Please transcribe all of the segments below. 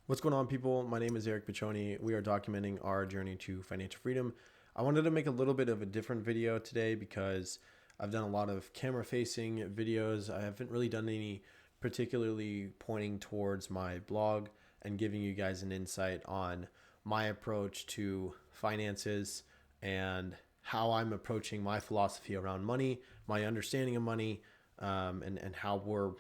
What's going on, people? My name is Eric Piccione. We are documenting our journey to financial freedom. I wanted to make a little bit of a different video today because I've done a lot of camera facing videos. I haven't really done any particularly pointing towards my blog and giving you guys an insight on my approach to finances and how I'm approaching my philosophy around money, my understanding of money, and how we're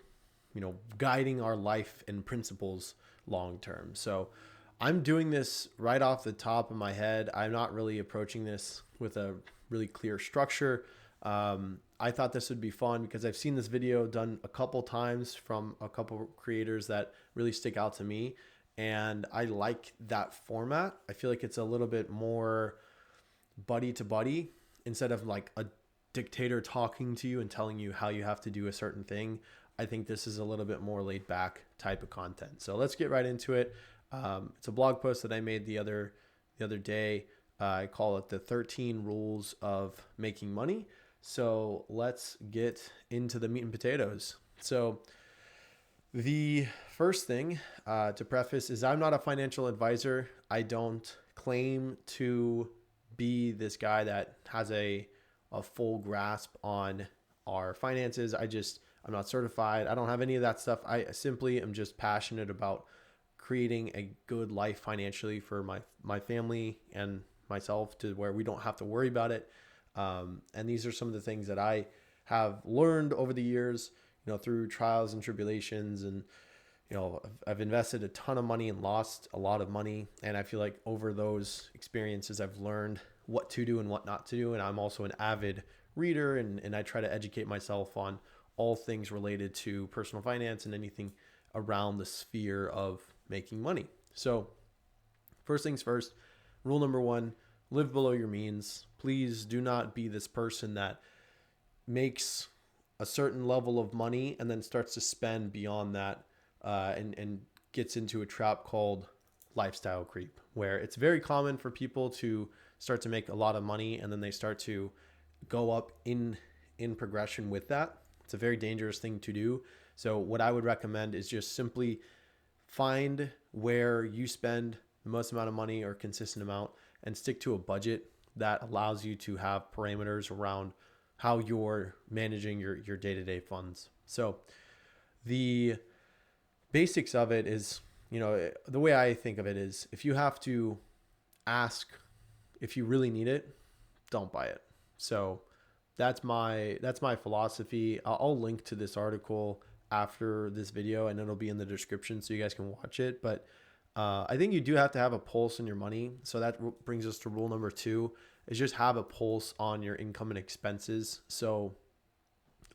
guiding our life and principles long term. So I'm doing this right off the top of my head. I'm not really approaching this with a really clear structure. I thought this would be fun because I've seen this video done a couple times from a couple creators that really stick out to me. And I like that format. I feel like it's a little bit more buddy to buddy instead of like a dictator talking to you and telling you how you have to do a certain thing. I think this is a little bit more laid back type of content. So let's get right into it. It's a blog post that I made the other day. I call it the 13 rules of making money. So let's get into the meat and potatoes. So the first thing to preface is I'm not a financial advisor. I don't claim to be this guy that has a full grasp on our finances. I'm not certified. I don't have any of that stuff. I simply am just passionate about creating a good life financially for my family and myself to where we don't have to worry about it. And these are some of the things that I have learned over the years, through trials and tribulations. And, I've invested a ton of money and lost a lot of money. And I feel like over those experiences, I've learned what to do and what not to do. And I'm also an avid reader and I try to educate myself on all things related to personal finance and anything around the sphere of making money. So first things first, rule number one, live below your means. Please do not be this person that makes a certain level of money and then starts to spend beyond that and gets into a trap called lifestyle creep, where it's very common for people to start to make a lot of money and then they start to go up in progression with that. It's a very dangerous thing to do. So what I would recommend is just simply find where you spend the most amount of money or consistent amount and stick to a budget that allows you to have parameters around how you're managing your day-to-day funds. So the basics of it is, the way I think of it is if you have to ask if you really need it, don't buy it. So that's my philosophy. I'll link to this article after this video and it'll be in the description so you guys can watch it. But I think you do have to have a pulse on your money. So that brings us to rule number two is just have a pulse on your income and expenses. So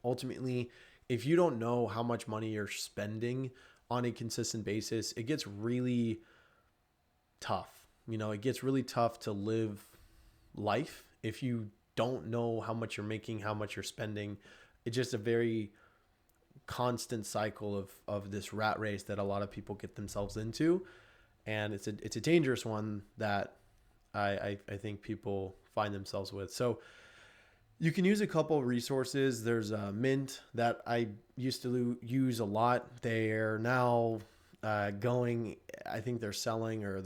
ultimately, if you don't know how much money you're spending on a consistent basis, it gets really tough. It gets really tough to live life if you don't know how much you're making, how much you're spending. It's just a very constant cycle of this rat race that a lot of people get themselves into. And it's a dangerous one that I think people find themselves with. So you can use a couple of resources. There's a Mint that I used to use a lot. They're now going, I think they're selling or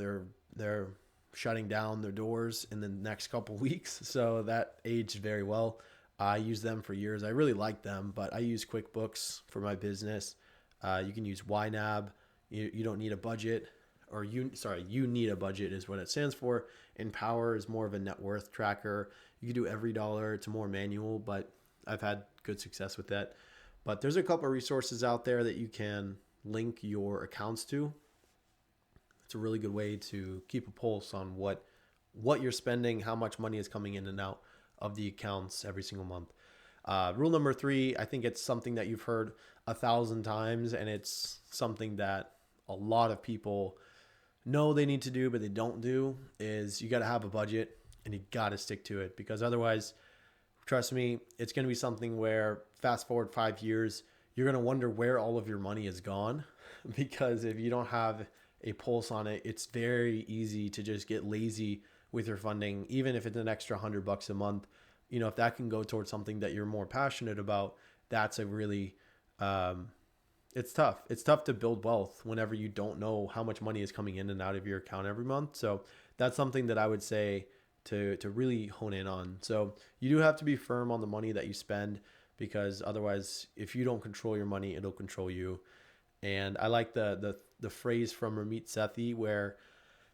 they're shutting down their doors in the next couple weeks. So that aged very well. I used them for years. I really like them, but I use QuickBooks for my business. You can use YNAB. You don't need a budget, or you need a budget is what it stands for. Empower is more of a net worth tracker. You can do every dollar. It's more manual, but I've had good success with that. But there's a couple of resources out there that you can link your accounts to. It's a really good way to keep a pulse on what you're spending, how much money is coming in and out of the accounts every single month. Rule number three, I think it's something that you've heard 1,000 times, and it's something that a lot of people know they need to do, but they don't do, is you got to have a budget and you got to stick to it, because otherwise, trust me, it's going to be something where fast forward 5 years, you're going to wonder where all of your money is gone, because if you don't have a pulse on it, it's very easy to just get lazy with your funding. Even if it's an extra $100 a month, if that can go towards something that you're more passionate about, that's a really it's tough. It's tough to build wealth whenever you don't know how much money is coming in and out of your account every month. So that's something that I would say to really hone in on. So you do have to be firm on the money that you spend, because otherwise, if you don't control your money, it'll control you. And I like the phrase from Ramit Sethi where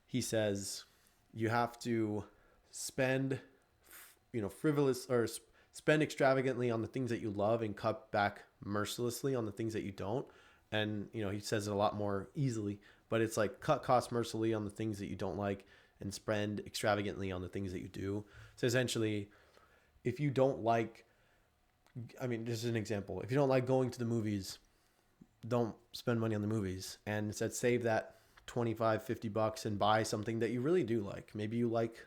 he says you have to spend, frivolous, or spend extravagantly on the things that you love and cut back mercilessly on the things that you don't. And he says it a lot more easily, but it's like cut costs mercilessly on the things that you don't like and spend extravagantly on the things that you do. So essentially, if you don't like, just an example, if you don't like going to the movies, don't spend money on the movies, and instead save that 25, $50 and buy something that you really do like. Maybe you like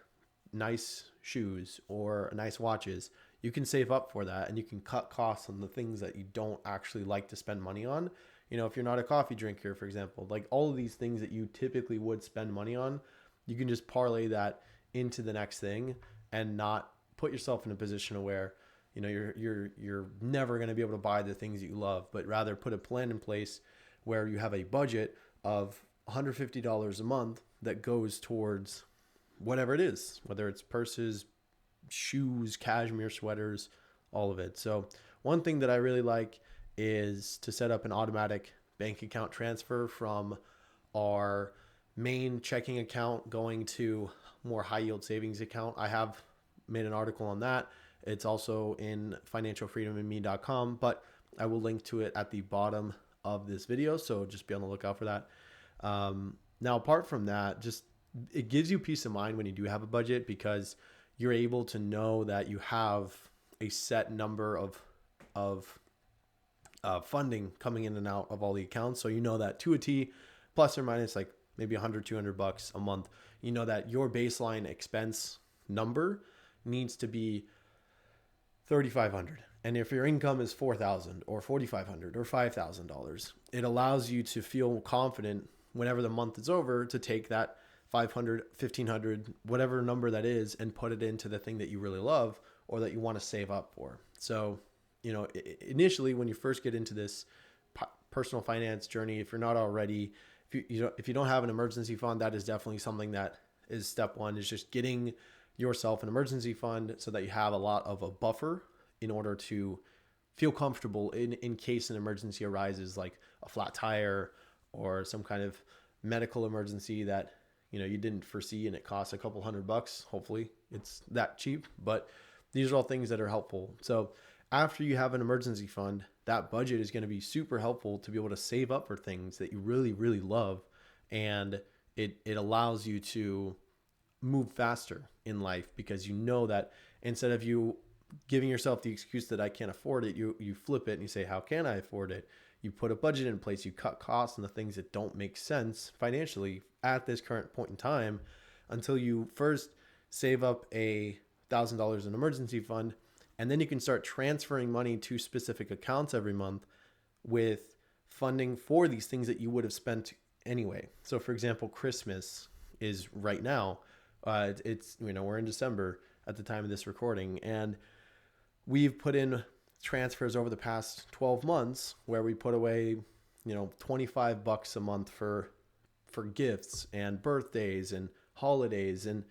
nice shoes or nice watches. You can save up for that, and you can cut costs on the things that you don't actually like to spend money on. If you're not a coffee drinker, for example, like all of these things that you typically would spend money on, you can just parlay that into the next thing and not put yourself in a position where you're never going to be able to buy the things that you love, but rather put a plan in place where you have a budget of $150 a month that goes towards whatever it is, whether it's purses, shoes, cashmere sweaters, all of it. So one thing that I really like is to set up an automatic bank account transfer from our main checking account going to more high yield savings account. I have made an article on that. It's also in financialfreedomandme.com, but I will link to it at the bottom of this video. So just be on the lookout for that. Now, apart from that, just it gives you peace of mind when you do have a budget, because you're able to know that you have a set number of funding coming in and out of all the accounts. So you know that to a T, plus or minus like maybe $100, $200 a month, you know that your baseline expense number needs to be $3,500. And if your income is $4,000 or $4,500 or $5,000, it allows you to feel confident whenever the month is over to take that 500, 1,500, whatever number that is, and put it into the thing that you really love or that you want to save up for. So, initially when you first get into this personal finance journey, if you're not already, if you don't have an emergency fund, that is definitely something that is step one, is just getting yourself an emergency fund so that you have a lot of a buffer in order to feel comfortable in case an emergency arises, like a flat tire or some kind of medical emergency that you didn't foresee and it costs a couple $100. Hopefully it's that cheap, but these are all things that are helpful. So after you have an emergency fund, that budget is going to be super helpful to be able to save up for things that you really, really love. And it allows you to move faster in life, because you know that instead of you giving yourself the excuse that I can't afford it, you flip it and you say, how can I afford it? You put a budget in place, you cut costs on the things that don't make sense financially at this current point in time, until you first save up $1,000 in emergency fund, and then you can start transferring money to specific accounts every month with funding for these things that you would have spent anyway. So for example, Christmas is right now. It's we're in December at the time of this recording, and we've put in transfers over the past 12 months where we put away $25 a month for gifts and birthdays and holidays. And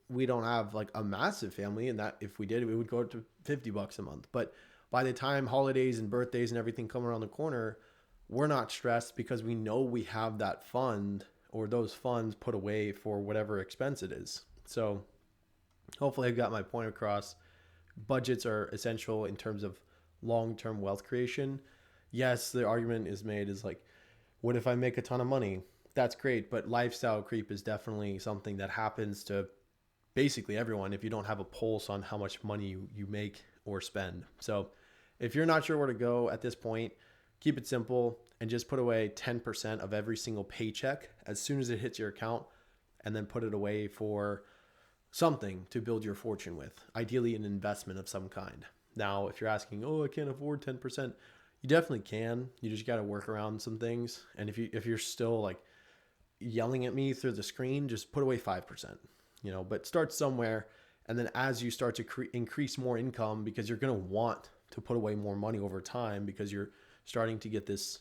we don't have like a massive family, and that if we did, we would go to $50 a month. But by the time holidays and birthdays and everything come around the corner, we're not stressed, because we know we have that fund or those funds put away for whatever expense it is. So hopefully I've got my point across. Budgets are essential in terms of long-term wealth creation. Yes, the argument is made is like, what if I make a ton of money? That's great, but lifestyle creep is definitely something that happens to basically everyone if you don't have a pulse on how much money you make or spend. So if you're not sure where to go at this point, keep it simple and just put away 10% of every single paycheck as soon as it hits your account, and then put it away for something to build your fortune with, ideally an investment of some kind. Now, if you're asking, oh, I can't afford 10%, you definitely can. You just got to work around some things. And if you're still like yelling at me through the screen, just put away 5%, but start somewhere. And then as you start to increase more income, because you're going to want to put away more money over time, because you're starting to get this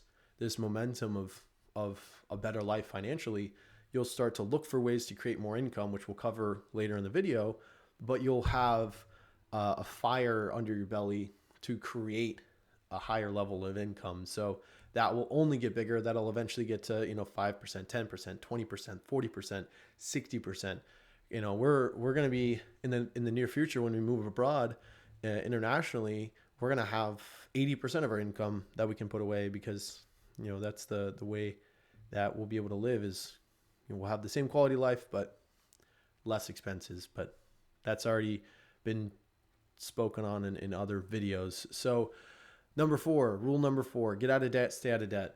momentum of a better life financially, you'll start to look for ways to create more income, which we'll cover later in the video. But you'll have a fire under your belly to create a higher level of income. So that will only get bigger. That'll eventually get to 5%, 10%, 20%, 40%, 60%. We're going to be in the near future, when we move abroad internationally, we're going to have 80% of our income that we can put away, because that's the way that we'll be able to live. Is we'll have the same quality life but less expenses. But that's already been spoken on in other videos. So rule number 4, get out of debt, stay out of debt.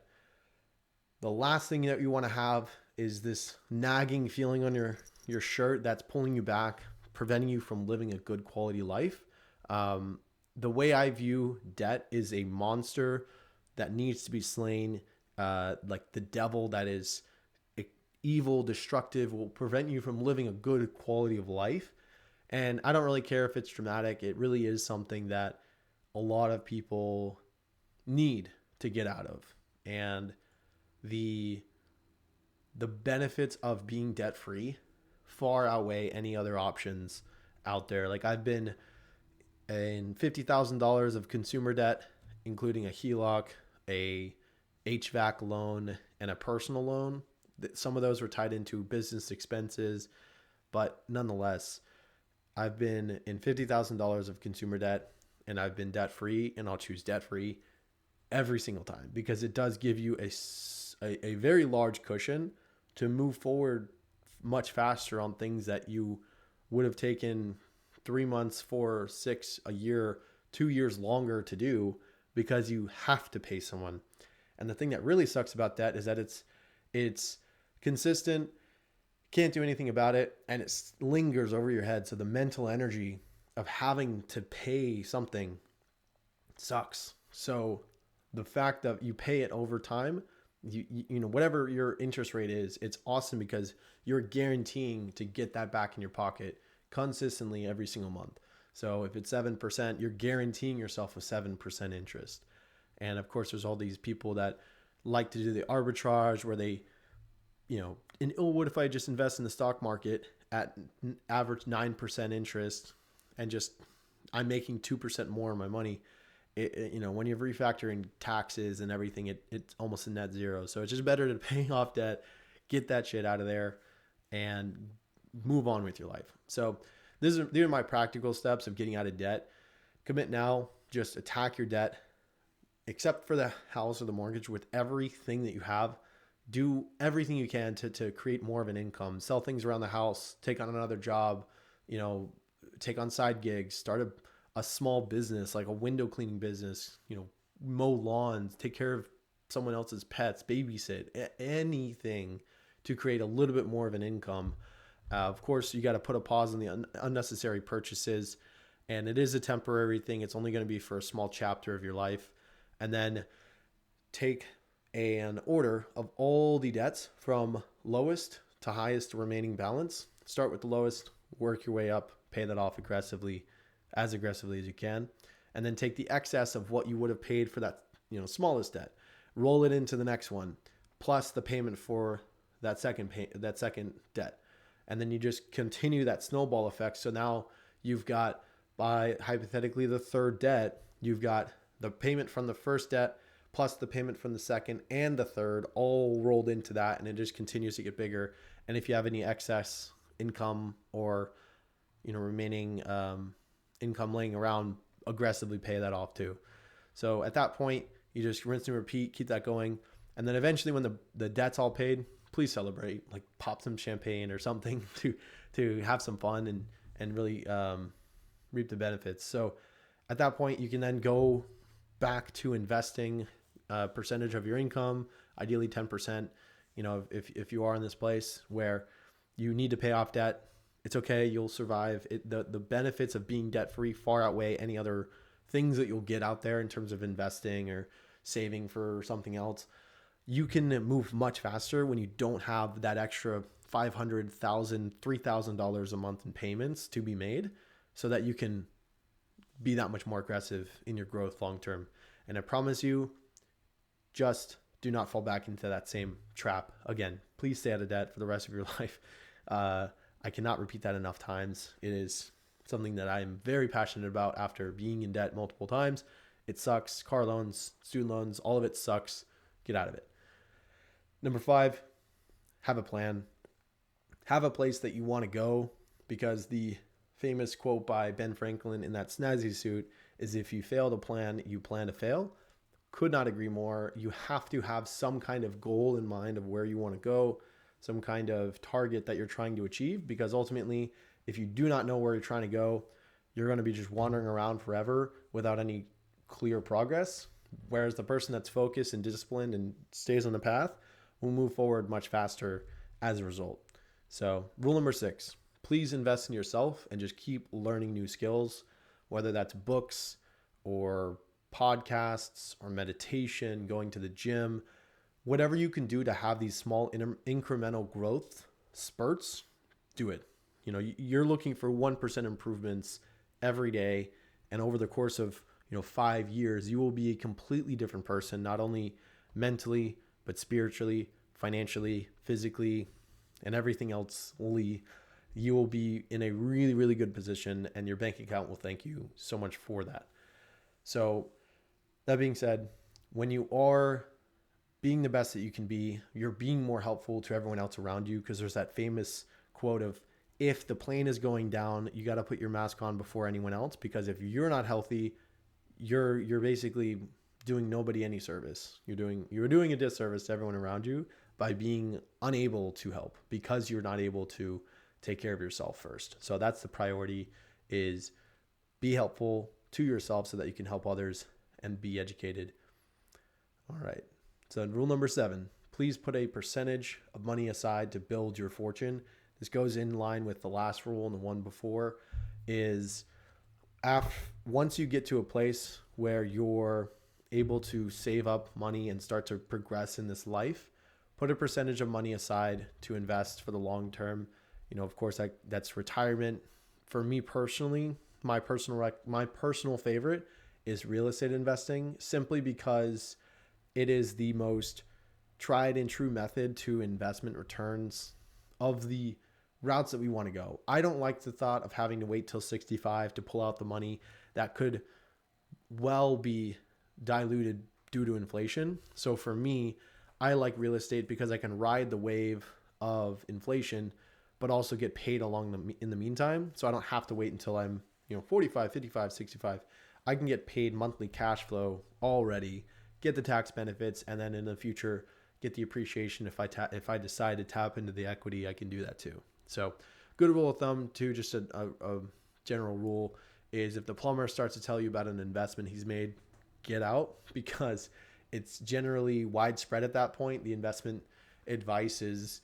The last thing that you want to have is this nagging feeling on your shirt that's pulling you back, preventing you from living a good quality life. The way I view debt is a monster that needs to be slain, like the devil that is evil, destructive, will prevent you from living a good quality of life. And I don't really care if it's dramatic. It really is something that a lot of people need to get out of. And the benefits of being debt free far outweigh any other options out there. Like, I've been in $50,000 of consumer debt, including a HELOC, a HVAC loan, and a personal loan. Some of those were tied into business expenses, but nonetheless, I've been in $50,000 of consumer debt, and I've been debt free, and I'll choose debt free every single time, because it does give you a very large cushion to move forward much faster on things that you would have taken 3 months, 4, 6, a year, 2 years longer to do, because you have to pay someone. And the thing that really sucks about that is that it's consistent, can't do anything about it, and it lingers over your head. So the mental energy of having to pay something sucks. So the fact that you pay it over time, you know, whatever your interest rate is, it's awesome, because you're guaranteeing to get that back in your pocket consistently every single month. So if it's 7%, you're guaranteeing yourself a 7% interest. And of course, there's all these people that like to do the arbitrage where they, what if I just invest in the stock market at average 9% interest and just I'm making 2% more of my money? When you refactor in taxes and everything, it's almost a net zero. So it's just better to pay off debt, get that shit out of there, and move on with your life. So these are my practical steps of getting out of debt. Commit now, just attack your debt, except for the house or the mortgage. With everything that you have, do everything you can to create more of an income. Sell things around the house, take on another job, take on side gigs, start a small business, like a window cleaning business, mow lawns, take care of someone else's pets, babysit, anything to create a little bit more of an income. Of course, you got to put a pause on the unnecessary purchases, and it is a temporary thing. It's only going to be for a small chapter of your life. And then take an order of all the debts from lowest to highest remaining balance. Start with the lowest, work your way up, pay that off as aggressively as you can. And then take the excess of what you would have paid for that, smallest debt, roll it into the next one, plus the payment for that second debt. And then you just continue that snowball effect. So now you've got, by hypothetically the third debt, you've got the payment from the first debt plus the payment from the second and the third all rolled into that, and it just continues to get bigger. And if you have any excess income or remaining income laying around, aggressively pay that off too. So at that point, you just rinse and repeat, keep that going. And then eventually, when the debt's all paid, please celebrate, like pop some champagne or something to have some fun and really reap the benefits. So at that point, you can then go back to investing a percentage of your income, ideally 10%. If you are in this place where you need to pay off debt, it's okay. You'll survive. The benefits of being debt free far outweigh any other things that you'll get out there in terms of investing or saving for something else. You can move much faster when you don't have that extra $500, $1,000, $3,000 a month in payments to be made, so that you can be that much more aggressive in your growth long term. And I promise you, just do not fall back into that same trap again. Please stay out of debt for the rest of your life. I cannot repeat that enough times. It is something that I am very passionate about after being in debt multiple times. It sucks. Car loans, student loans, all of it sucks. Get out of it. Number 5, have a plan. Have a place that you want to go, because the famous quote by Ben Franklin in that snazzy suit is, if you fail to plan, you plan to fail. Could not agree more. You have to have some kind of goal in mind of where you want to go, some kind of target that you're trying to achieve, because ultimately, if you do not know where you're trying to go, you're going to be just wandering around forever without any clear progress. Whereas the person that's focused and disciplined and stays on the path will move forward much faster as a result. So rule number 6, please invest in yourself and just keep learning new skills, whether that's books or podcasts or meditation, going to the gym, whatever you can do to have these small incremental growth spurts, do it. You know, you're looking for 1% improvements every day. And over the course of, 5 years, you will be a completely different person, not only mentally, but spiritually, financially, physically, and everything else. You will be in a really, really good position, and your bank account will thank you so much for that. So that being said, when you are being the best that you can be, you're being more helpful to everyone else around you, because there's that famous quote of, if the plane is going down, you got to put your mask on before anyone else, because if you're not healthy, you're basically doing nobody any service. You're doing a disservice to everyone around you by being unable to help, because you're not able to take care of yourself first. So that's the priority, is be helpful to yourself so that you can help others and be educated. All right. So rule number 7, please put a percentage of money aside to build your fortune. This goes in line with the last rule and the one before, is once you get to a place where you're able to save up money and start to progress in this life, put a percentage of money aside to invest for the long term. Of course, that's retirement. For me personally, my personal favorite is real estate investing, simply because it is the most tried and true method to investment returns of the routes that we want to go. I don't like the thought of having to wait till 65 to pull out the money that could well be diluted due to inflation. So for me, I like real estate because I can ride the wave of inflation, but also get paid in the meantime. So I don't have to wait until I'm 45, 55, 65. I can get paid monthly cash flow already, get the tax benefits, and then in the future get the appreciation. If I decide to tap into the equity, I can do that too. So good rule of thumb too, just a general rule, is if the plumber starts to tell you about an investment he's made, get out, because it's generally widespread at that point. The investment advice is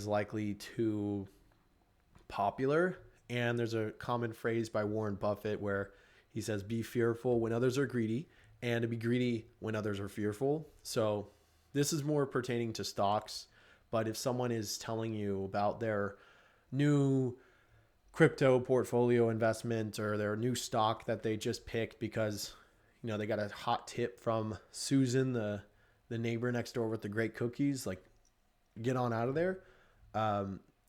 likely too popular. And there's a common phrase by Warren Buffett where he says, be fearful when others are greedy, and to be greedy when others are fearful. So this is more pertaining to stocks. But if someone is telling you about their new crypto portfolio investment or their new stock that they just picked because they got a hot tip from Susan, the neighbor next door with the great cookies, like, get on out of there.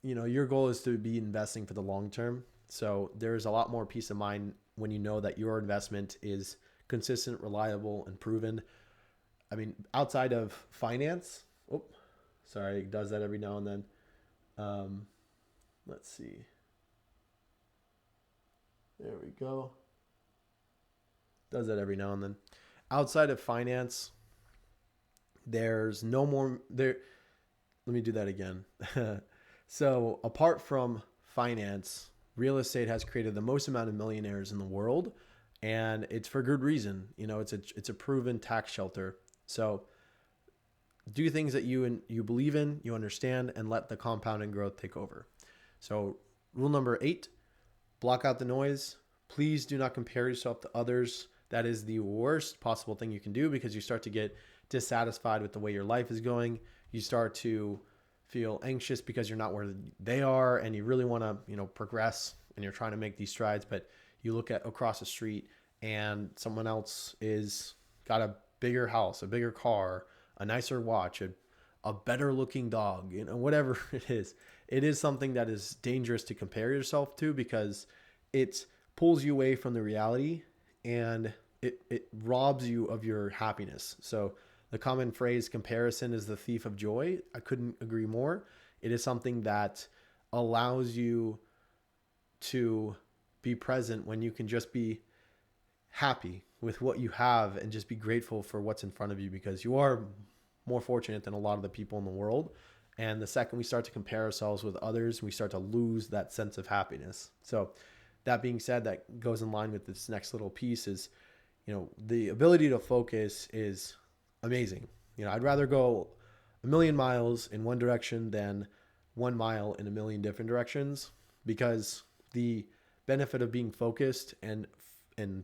Your goal is to be investing for the long term. So there's a lot more peace of mind when you know that your investment is consistent, reliable, and proven. I mean, outside of finance, it does that every now and then. Let's see. There we go. Does that every now and then. Outside of finance, there's no more there. Let me do that again. So apart from finance, real estate has created the most amount of millionaires in the world, and it's for good reason. It's a proven tax shelter. So do things that you believe in, you understand, and let the compounding growth take over. So rule number 8, block out the noise. Please do not compare yourself to others. That is the worst possible thing you can do, because you start to get dissatisfied with the way your life is going. You start to feel anxious because you're not where they are, and you really want to, progress, and you're trying to make these strides, but you look at across the street and someone else is got a bigger house, a bigger car, a nicer watch, a better looking dog, whatever it is something that is dangerous to compare yourself to, because it pulls you away from the reality, and it robs you of your happiness. So the common phrase, comparison is the thief of joy. I couldn't agree more. It is something that allows you to be present when you can just be happy with what you have and just be grateful for what's in front of you, because you are more fortunate than a lot of the people in the world. And the second we start to compare ourselves with others, we start to lose that sense of happiness. So that being said, that goes in line with this next little piece is, the ability to focus is amazing. I'd rather go a million miles in one direction than 1 mile in a million different directions, because the benefit of being focused and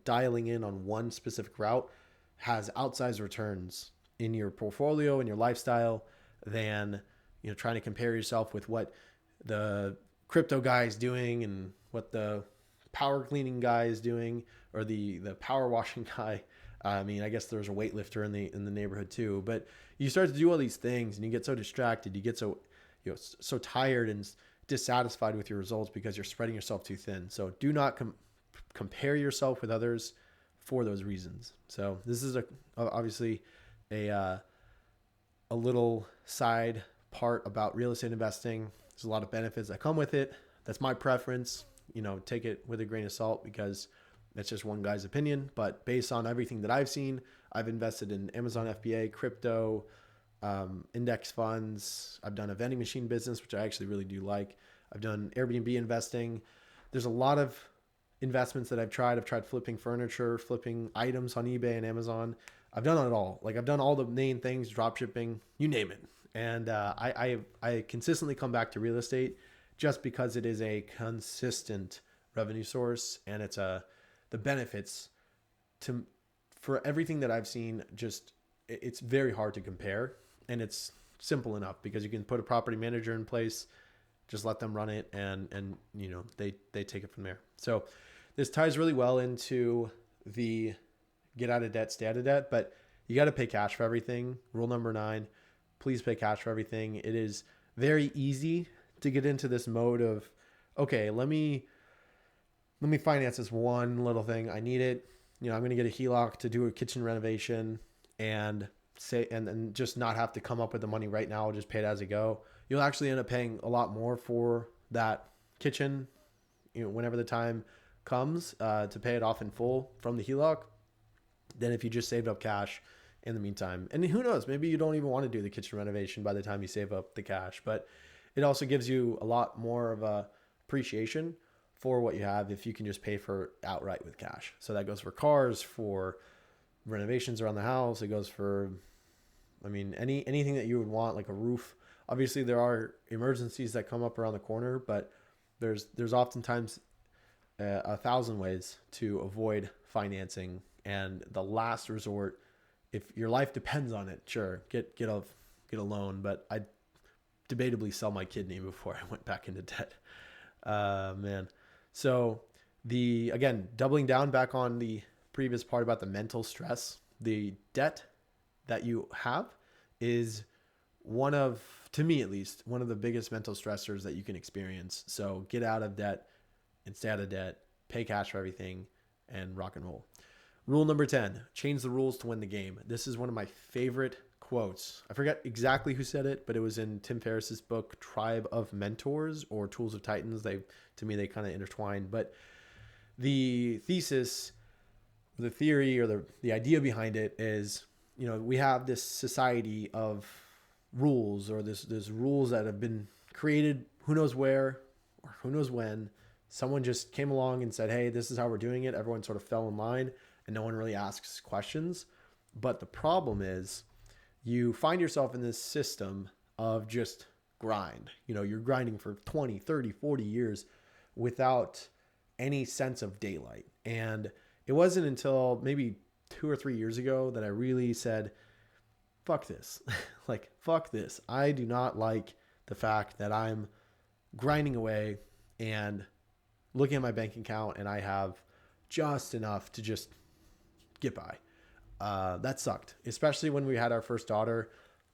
dialing in on one specific route has outsized returns in your portfolio and your lifestyle than trying to compare yourself with what the crypto guy is doing and what the power cleaning guy is doing, or the power washing guy. I mean, I guess there's a weightlifter in the neighborhood too. But you start to do all these things and you get so distracted, you get so so tired and dissatisfied with your results because you're spreading yourself too thin. So do not compare yourself with others for those reasons. So this is obviously a little side part about real estate investing. There's a lot of benefits that come with it. That's my preference. Take it with a grain of salt, because that's just one guy's opinion. But based on everything that I've seen, I've invested in Amazon FBA, crypto, index funds. I've done a vending machine business, which I actually really do like. I've done Airbnb investing. There's a lot of investments that I've tried. I've tried flipping furniture, flipping items on eBay and Amazon. I've done it all. Like, I've done all the main things, drop shipping, you name it. And I consistently come back to real estate just because it is a consistent revenue source, and it's the benefits for everything that I've seen. Just, it's very hard to compare, and it's simple enough because you can put a property manager in place, just let them run it, and they take it from there. So this ties really well into the get out of debt, stay out of debt, but you got to pay cash for everything. Rule number 9, please pay cash for everything. It is very easy to get into this mode of, okay, let me finance this one little thing. I need it. I'm going to get a HELOC to do a kitchen renovation and just not have to come up with the money right now. I'll just pay it as I go. You'll actually end up paying a lot more for that kitchen, whenever the time comes to pay it off in full from the HELOC, than if you just saved up cash in the meantime. And who knows, maybe you don't even want to do the kitchen renovation by the time you save up the cash, but it also gives you a lot more of a appreciation for what you have if you can just pay for outright with cash. So that goes for cars, for renovations around the house. It goes for, anything that you would want, like a roof. Obviously there are emergencies that come up around the corner, but there's oftentimes 1,000 ways to avoid financing. And the last resort, if your life depends on it, sure, get a loan. But I'd debatably sell my kidney before I went back into debt. Man. So again, doubling down back on the previous part about the mental stress, the debt that you have is to me at least, one of the biggest mental stressors that you can experience. So get out of debt and stay out of debt, pay cash for everything, and rock and roll. Rule number 10, change the rules to win the game. This is one of my favorite quotes. I forget exactly who said it, but it was in Tim Ferriss's book, Tribe of Mentors, or Tools of Titans. To me, they kind of intertwine. But the thesis, the theory, or the idea behind it is, we have this society of rules, or this rules that have been created who knows where or who knows when. Someone just came along and said, hey, this is how we're doing it. Everyone sort of fell in line and no one really asks questions. But the problem is you find yourself in this system of just grind. You're grinding for 20, 30, 40 years without any sense of daylight. And it wasn't until maybe 2 or 3 years ago that I really said, fuck this. Fuck this. I do not like the fact that I'm grinding away and looking at my bank account and I have just enough to just get by. That sucked, especially when we had our first daughter.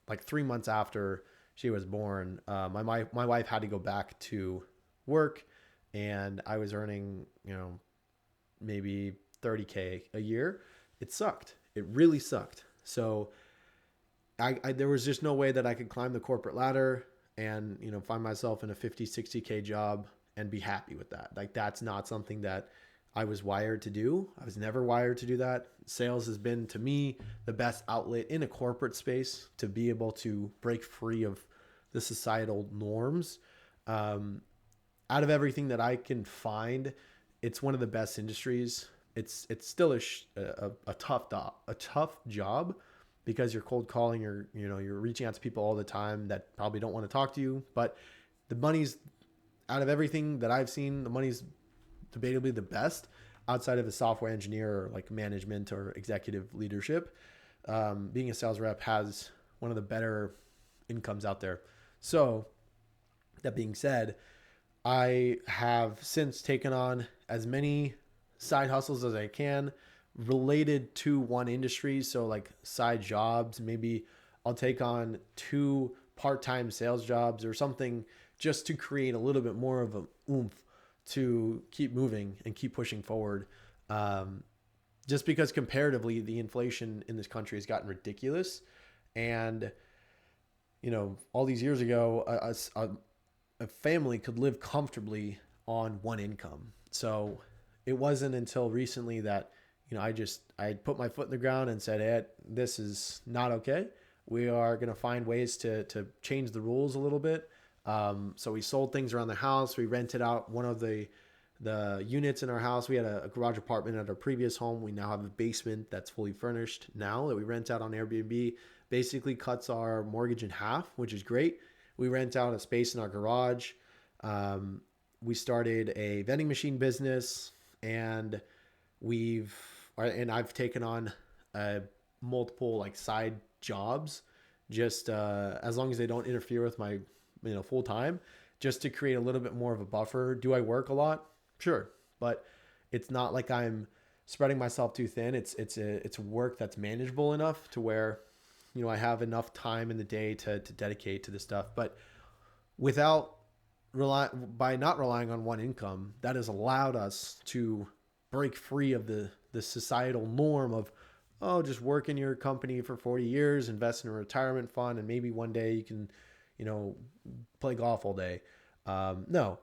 like 3 months after she was born, my wife had to go back to work, and I was earning, maybe 30K a year. It sucked. It really sucked. So there was just no way that I could climb the corporate ladder and, find myself in a 50, 60K job and be happy with that. Like, that's not something that I was wired to do. I was never wired to do that. Sales has been, to me, the best outlet in a corporate space to be able to break free of the societal norms. Out of everything that I can find, it's one of the best industries. It's still a tough job, because you're cold calling, you're reaching out to people all the time that probably don't want to talk to you. But the money's, out of everything that I've seen, the money's debatably the best outside of a software engineer or like management or executive leadership. Being a sales rep has one of the better incomes out there. So that being said, I have since taken on as many side hustles as I can related to one industry. So like side jobs, maybe I'll take on 2 part-time sales jobs or something, just to create a little bit more of a oomph to keep moving and keep pushing forward. Just because comparatively the inflation in this country has gotten ridiculous. And, all these years ago, a family could live comfortably on one income. So it wasn't until recently that, I put my foot in the ground and said, hey, this is not okay. We are going to find ways to change the rules a little bit. So we sold things around the house. We rented out one of the units in our house. We had a garage apartment at our previous home. We now have a basement that's fully furnished now that we rent out on Airbnb. Basically cuts our mortgage in half, which is great. We rent out a space in our garage. We started a vending machine business, and I've taken on multiple like side jobs, just as long as they don't interfere with my full time, just to create a little bit more of a buffer. Do I work a lot? Sure, but it's not like I'm spreading myself too thin. It's work that's manageable enough to where I have enough time in the day to dedicate to this stuff. But by not relying on one income, that has allowed us to break free of the societal norm of, just work in your company for 40 years, invest in a retirement fund, and maybe one day you can play golf all day. No,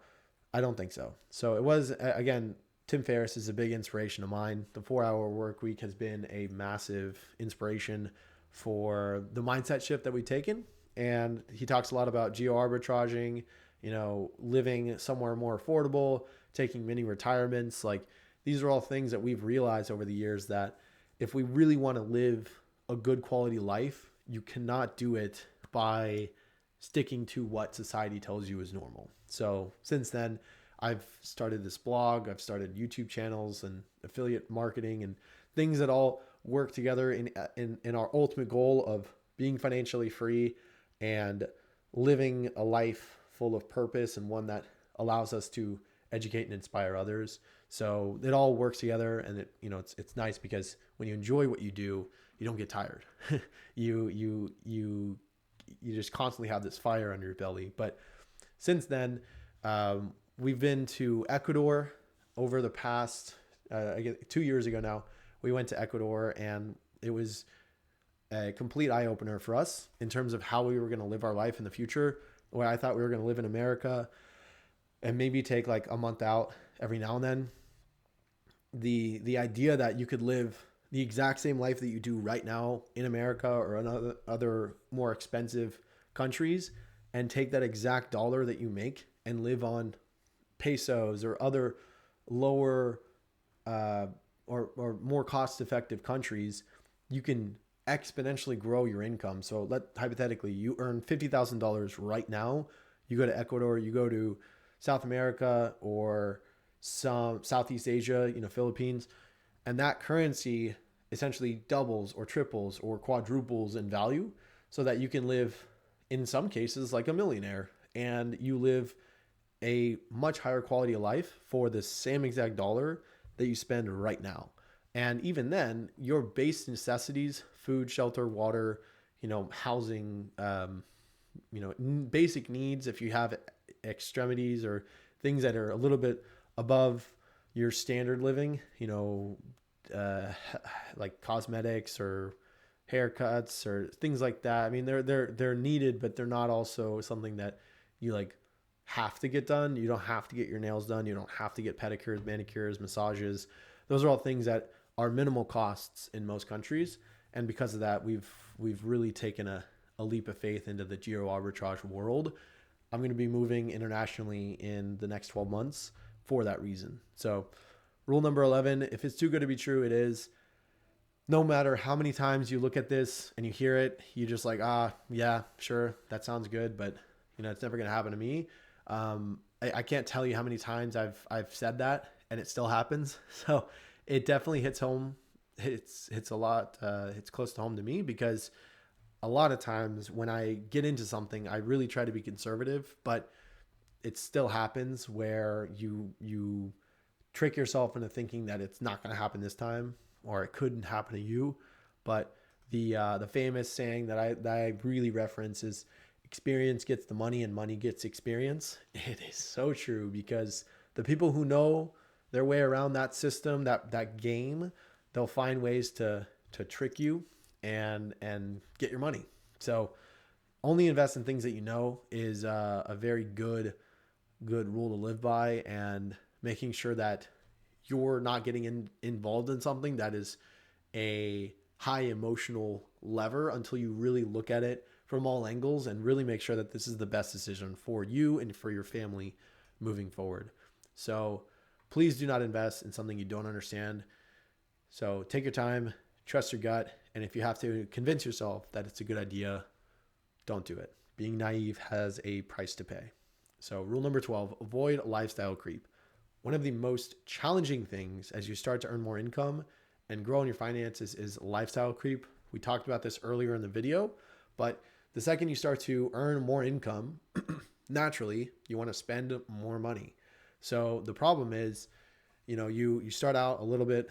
I don't think so. So it was, again, Tim Ferriss is a big inspiration of mine. The 4-hour work week has been a massive inspiration for the mindset shift that we've taken. And he talks a lot about geo arbitraging, living somewhere more affordable, taking mini retirements. Like, these are all things that we've realized over the years that if we really want to live a good quality life, you cannot do it by sticking to what society tells you is normal. So since then, I've started this blog, I've started YouTube channels and affiliate marketing and things that all work together in our ultimate goal of being financially free and living a life full of purpose, and one that allows us to educate and inspire others. So it all works together, and it's nice because when you enjoy what you do, you don't get tired. you just constantly have this fire under your belly. But since then, we've been to Ecuador over the past 2 years ago now. We went to Ecuador, and it was a complete eye-opener for us in terms of how we were going to live our life in the future. Where I thought we were going to live in America and maybe take like a month out every now and then. The idea that you could live the exact same life that you do right now in America or in other more expensive countries, and take that exact dollar that you make and live on pesos or other lower or more cost-effective countries, you can exponentially grow your income. So hypothetically, you earn $50,000 right now. You go to Ecuador, you go to South America or some Southeast Asia, Philippines, and that currency essentially doubles or triples or quadruples in value, so that you can live in some cases like a millionaire, and you live a much higher quality of life for the same exact dollar that you spend right now. And even then, your base necessities, food, shelter, water, housing, basic needs. If you have extremities or things that are a little bit above your standard living, uh, like cosmetics or haircuts or things like that. I mean, they're needed, but they're not also something that you like have to get done. You don't have to get your nails done. You don't have to get pedicures, manicures, massages. Those are all things that are minimal costs in most countries, and because of that, we've really taken a leap of faith into the geo arbitrage world. I'm going to be moving internationally in the next 12 months for that reason. So, rule number 11, if it's too good to be true, it is. No matter how many times you look at this and you hear it, you just like, yeah, sure, that sounds good, but it's never going to happen to me. I can't tell you how many times I've said that and it still happens. So it definitely hits home. It's a lot. It's close to home to me because a lot of times when I get into something, I really try to be conservative, but it still happens where you trick yourself into thinking that it's not going to happen this time or it couldn't happen to you. But the famous saying that I really reference is experience gets the money and money gets experience. It is so true because the people who know their way around that system, that game, they'll find ways to trick you and get your money. So only invest in things that you know is a very good rule to live by, and making sure that you're not getting involved in something that is a high emotional lever until you really look at it from all angles and really make sure that this is the best decision for you and for your family moving forward. So please do not invest in something you don't understand. So take your time, trust your gut, and if you have to convince yourself that it's a good idea, don't do it. Being naive has a price to pay. So rule number 12, avoid lifestyle creep. One of the most challenging things as you start to earn more income and grow in your finances is lifestyle creep. We talked about this earlier in the video, but the second you start to earn more income, naturally, you want to spend more money. So the problem is, you start out a little bit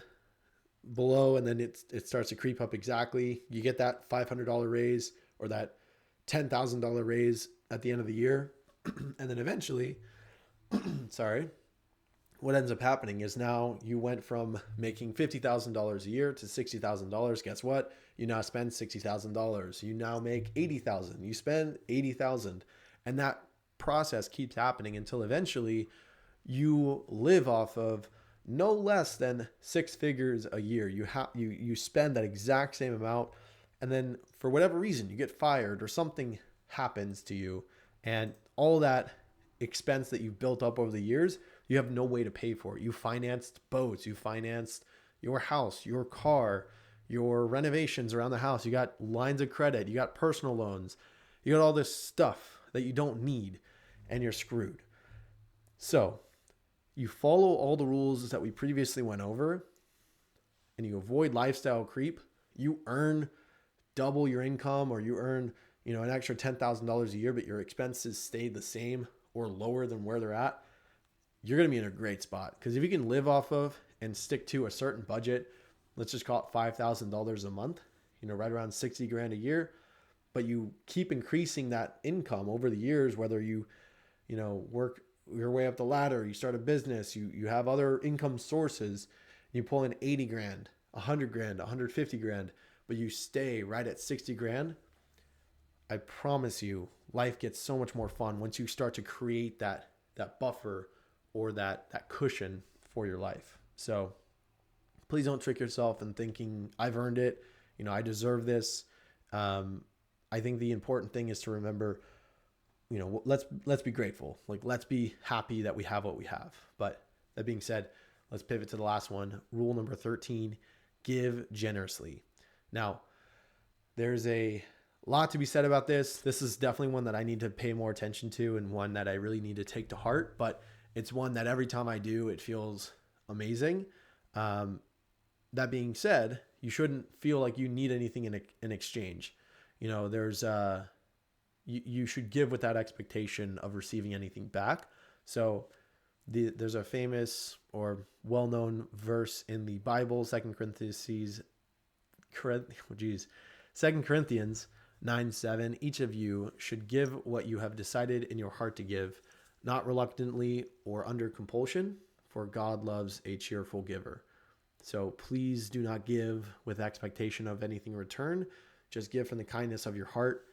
below and then it starts to creep up exactly. You get that $500 raise or that $10,000 raise at the end of the year. And then eventually, what ends up happening is now you went from making $50,000 a year to $60,000. Guess what? You now spend $60,000. You now make $80,000. You spend $80,000. And that process keeps happening until eventually you live off of no less than six figures a year. You spend that exact same amount, and then for whatever reason you get fired or something happens to you, and all that expense that you've built up over the years, you have no way to pay for it. You financed boats, you financed your house, your car, your renovations around the house. You got lines of credit, you got personal loans, you got all this stuff that you don't need, and you're screwed. So you follow all the rules that we previously went over and you avoid lifestyle creep. You earn double your income, or you earn, an extra $10,000 a year, but your expenses stay the same or lower than where they're at. You're going to be in a great spot, because if you can live off of and stick to a certain budget, let's just call it $5,000 a month, right around 60 grand a year, but you keep increasing that income over the years, whether you work your way up the ladder, you start a business, you have other income sources, you pull in 80 grand, 100 grand, 150 grand, but you stay right at 60 grand. I promise you, life gets so much more fun once you start to create that buffer or that cushion for your life. So please don't trick yourself in thinking I've earned it. I deserve this. I think the important thing is to remember, let's be grateful. Like, let's be happy that we have what we have. But that being said, let's pivot to the last one. Rule number 13, give generously. Now, there's a lot to be said about this. This is definitely one that I need to pay more attention to, and one that I really need to take to heart. But it's one that every time I do, it feels amazing. That being said, you shouldn't feel like you need anything in exchange. You should give without expectation of receiving anything back. So there's a famous or well-known verse in the Bible, 2 Corinthians 9:7. Each of you should give what you have decided in your heart to give, not reluctantly or under compulsion, for God loves a cheerful giver. So please do not give with expectation of anything in return. Just give from the kindness of your heart.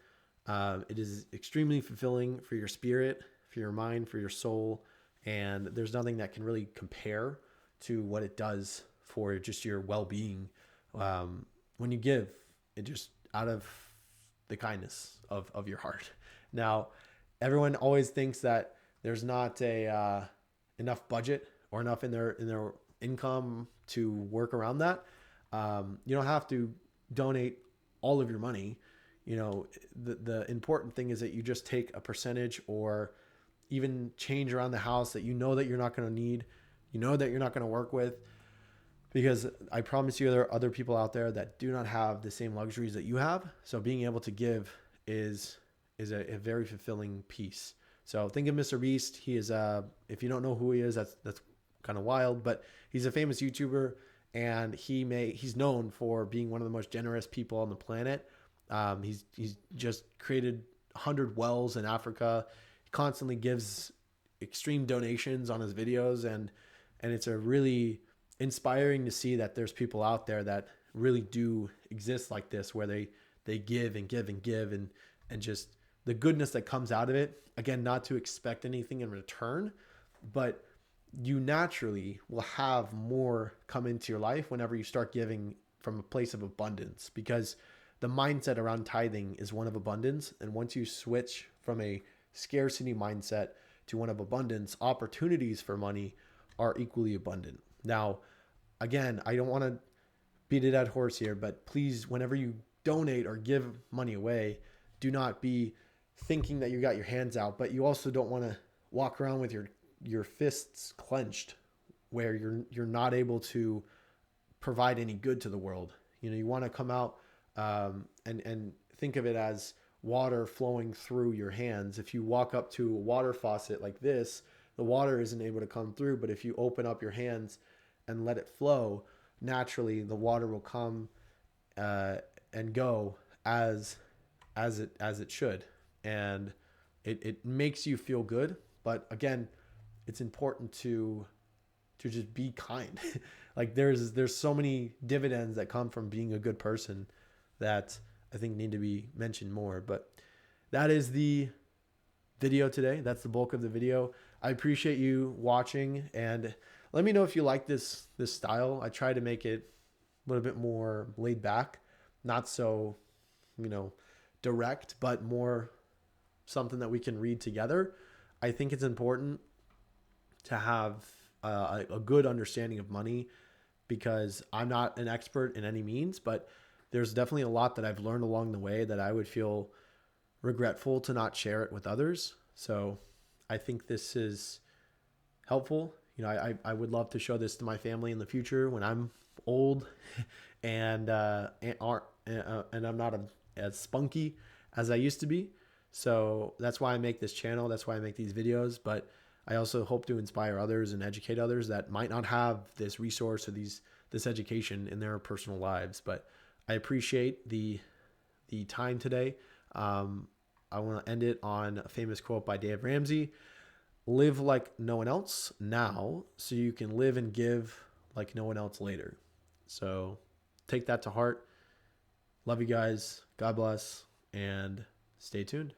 It is extremely fulfilling for your spirit, for your mind, for your soul, and there's nothing that can really compare to what it does for just your well-being. When you give, it just out of the kindness of your heart. Now, everyone always thinks that there's not a enough budget or enough in their income to work around that. You don't have to donate all of your money. The important thing is that you just take a percentage or even change around the house that that you're not going to need, that you're not going to work with, because I promise you there are other people out there that do not have the same luxuries that you have. So being able to give is a very fulfilling piece. So think of Mr. Beast. He is if you don't know who he is, that's kind of wild, but he's a famous YouTuber, and he's known for being one of the most generous people on the planet. He's just created 100 wells in Africa. He constantly gives extreme donations on his videos, and it's a really inspiring to see that there's people out there that really do exist like this, where they give and give and give, and just the goodness that comes out of it. Again, not to expect anything in return, but you naturally will have more come into your life whenever you start giving from a place of abundance, because the mindset around tithing is one of abundance. And once you switch from a scarcity mindset to one of abundance, opportunities for money are equally abundant. Now, again, I don't want to beat a dead horse here, but please, whenever you donate or give money away, do not be thinking that you got your hands out, but you also don't want to walk around with your fists clenched, where you're not able to provide any good to the world. You want to come out and think of it as water flowing through your hands. If you walk up to a water faucet like this, the water isn't able to come through, but if you open up your hands and let it flow, naturally the water will come and go as it should, and it makes you feel good. But again, it's important to just be kind. Like there's so many dividends that come from being a good person that I think need to be mentioned more. But that is the video today. That's the bulk of the video. I appreciate you watching, and let me know if you like this style. I try to make it a little bit more laid back, not so direct, but more something that we can read together. I think it's important to have a good understanding of money, because I'm not an expert in any means, but there's definitely a lot that I've learned along the way that I would feel regretful to not share it with others. So I think this is helpful. I would love to show this to my family in the future when I'm old and I'm not as spunky as I used to be. So that's why I make this channel. That's why I make these videos. But I also hope to inspire others and educate others that might not have this resource or this education in their personal lives. But I appreciate the time today. I want to end it on a famous quote by Dave Ramsey: "Live like no one else now, so you can live and give like no one else later." So take that to heart. Love you guys. God bless, and stay tuned.